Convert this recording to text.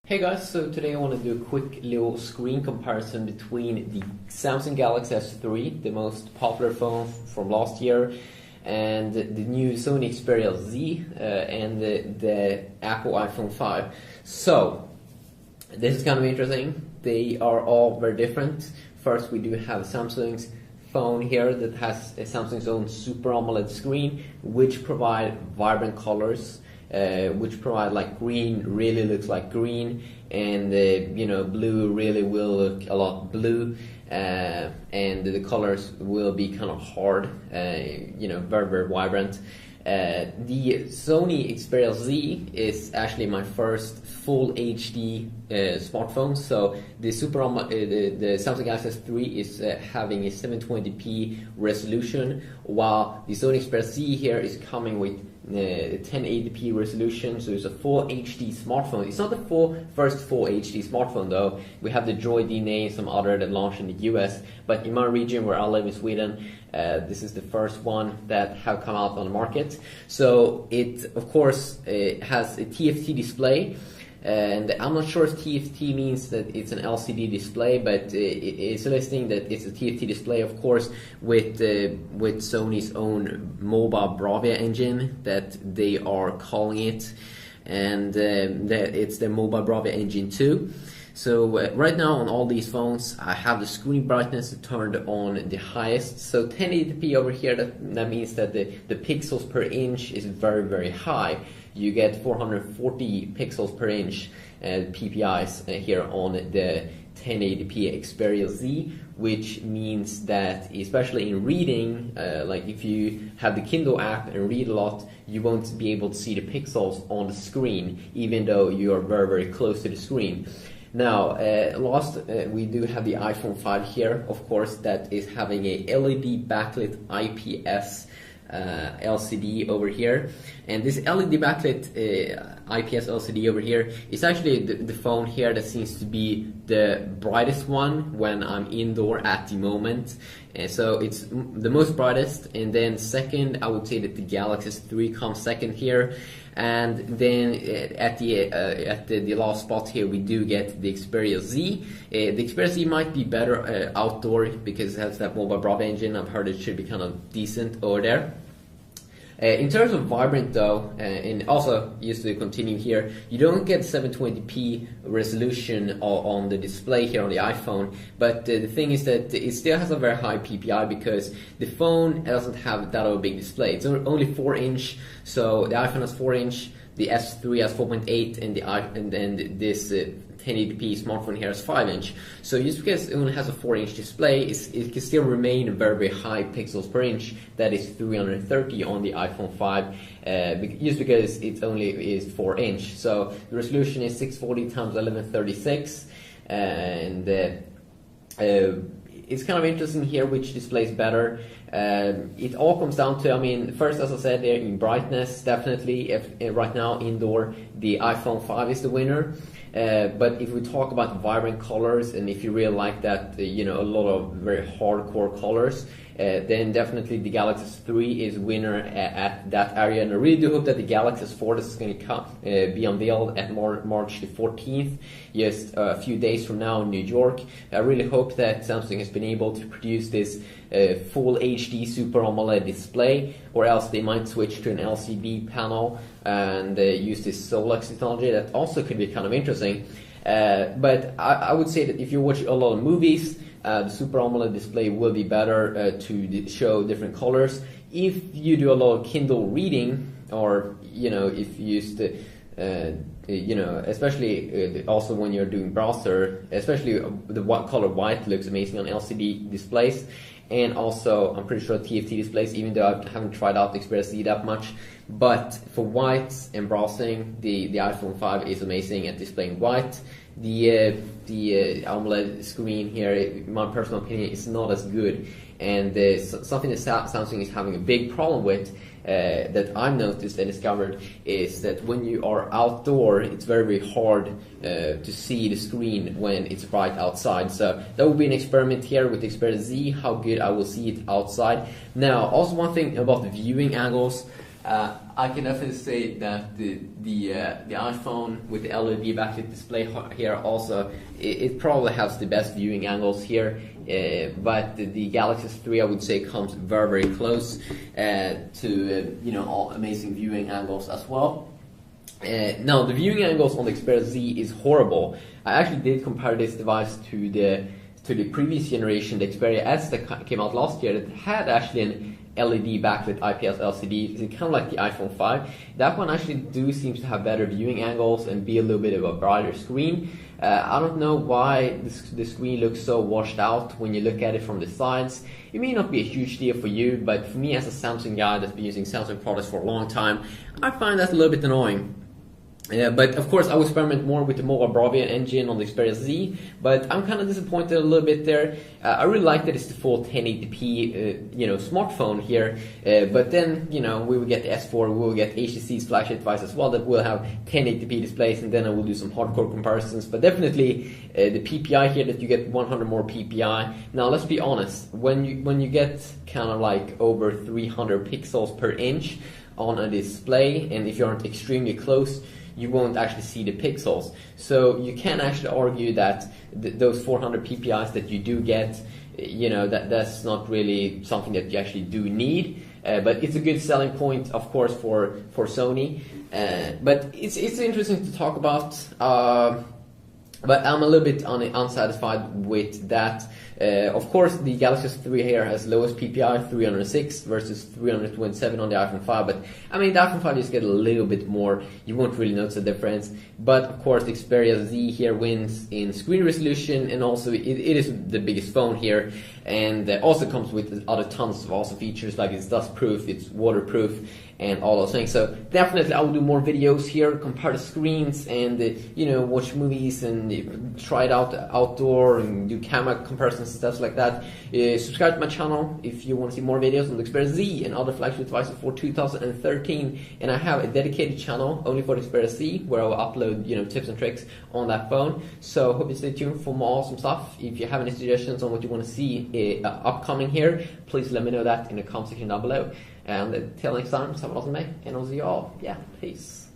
Hey guys, so today I want to do a quick little screen comparison between the Samsung Galaxy S3, the most popular phone from last year, and the new Sony Xperia Z and the Apple iPhone 5. So, this is kind of interesting. They are all very different. First, we do have Samsung's phone here that has Samsung's own Super AMOLED screen, which provide vibrant colors. Which provide like green really looks like green, and blue really will look a lot blue, and the colors will be kind of hard, very vibrant. The Sony Xperia Z is actually my first full HD smartphone. So the the Samsung Galaxy S3 is having a 720p resolution, while the Sony Xperia Z here is coming with 1080p resolution, so it's a full HD smartphone. It's not the first full HD smartphone though. We have the Joy DNA and some other that launched in the US, but in my region where I live in Sweden, this is the first one that have come out on the market. So it of course has a TFT display. And I'm not sure if TFT means that it's an LCD display, but it's listing that it's a TFT display, of course, with Sony's own mobile Bravia engine that they are calling it, and that it's the mobile Bravia engine 2. So right now on all these phones, I have the screen brightness turned on the highest. So 1080p over here, that means that the pixels per inch is very high. You get 440 pixels per inch PPIs here on the 1080p Xperia Z, which means that especially in reading, like if you have the Kindle app and read a lot, you won't be able to see the pixels on the screen, even though you are very close to the screen. Now, we do have the iPhone 5 here, of course, that is having a LED backlit IPS LCD over here, and this LED backlit IPS LCD over here is actually the phone here that seems to be the brightest one when I'm indoor at the moment. So it's the most brightest, and then second I would say that the Galaxy S3 comes second here, and then at the last spot here we do get the Xperia Z. The Xperia Z might be better outdoor because it has that mobile Bravia engine. I've heard it should be kind of decent over there. In terms of vibrant though, and also just to continue here, you don't get 720p resolution on the display here on the iPhone, but the thing is that it still has a very high PPI because the phone doesn't have that of a big display. It's only 4-inch, so the iPhone has 4-inch, the S3 has 4.8, and then this 1080p smartphone here has 5-inch. So just because it only has a 4-inch display, it can still remain a very high pixels per inch. That is 330 on the iPhone 5, just because it only is 4-inch. So the resolution is 640 x 1136, and it's kind of interesting here which display is better. It all comes down to, I mean, first, as I said there, in brightness, definitely, right now indoor, the iPhone 5 is the winner. But if we talk about vibrant colors, and if you really like that, a lot of very hardcore colors, then definitely the Galaxy S3 is winner at that area. And I really do hope that the Galaxy S4 is going to be unveiled at March the 14th, just a few days from now in New York. I really hope that Samsung has been able to produce this full HD Super AMOLED display, or else they might switch to an LCD panel and use this Solex technology. That also could be kind of interesting. But I would say that if you watch a lot of movies, the Super AMOLED display will be better to show different colors. If you do a lot of Kindle reading, or if you used to especially also when you're doing browser, especially the color white looks amazing on LCD displays, and also I'm pretty sure TFT displays, even though I haven't tried out the Xperia Z that much. But for whites and browsing, the iPhone 5 is amazing at displaying white. The AMOLED screen here, in my personal opinion, is not as good, and something that Samsung is having a big problem with, that I've noticed and discovered, is that when you are outdoor, it's very hard to see the screen when it's bright outside. So that will be an experiment here with the Xperia Z, how good I will see it outside. Now, also one thing about the viewing angles. I can definitely say that the iPhone with the LED backlit display here also, it probably has the best viewing angles here, but the Galaxy S3 I would say comes very close to you know, all amazing viewing angles as well. Now the viewing angles on the Xperia Z is horrible. I actually did compare this device to the previous generation, the Xperia S that came out last year, that had actually an LED backlit IPS LCD. It's kind of like the iPhone 5. That one actually seems to have better viewing angles and be a little bit of a brighter screen. I don't know why the screen looks so washed out when you look at it from the sides. It may not be a huge deal for you, but for me as a Samsung guy that's been using Samsung products for a long time, I find that a little bit annoying. But of course I will experiment more with the mobile Bravia engine on the Xperia Z, but I'm kind of disappointed a little bit there. I really like that it's the full 1080p you know, smartphone here, but then you know, we will get the S4, we will get HTC's flagship device as well that will have 1080p displays, and then I will do some hardcore comparisons. But definitely the PPI here, that you get 100 more PPI. Now let's be honest, when you get kind of like over 300 pixels per inch on a display, and if you aren't extremely close, you won't actually see the pixels. So you can actually argue that those 400 PPIs that you do get, you know, that's not really something that you actually do need. But it's a good selling point, of course, for Sony. But it's interesting to talk about. But I'm a little bit unsatisfied with that. Of course, the Galaxy S3 here has lowest PPI, 306 versus 327 on the iPhone 5. But I mean, the iPhone 5 just get a little bit more. You won't really notice the difference. But of course, the Xperia Z here wins in screen resolution, and also it is the biggest phone here, and also comes with other tons of awesome features like it's dust proof, it's waterproof, and all those things. So definitely I will do more videos here, compare the screens, and you know, watch movies and try it out outdoor and do camera comparisons and stuff like that. Subscribe to my channel if you want to see more videos on the Xperia Z and other flagship devices for 2013. And I have a dedicated channel only for the Xperia Z where I will upload, you know, tips and tricks on that phone. So hope you stay tuned for more awesome stuff. If you have any suggestions on what you want to see upcoming here, please let me know that in the comment section down below. And until next time, have an awesome day, and I'll see you all. Yeah, peace.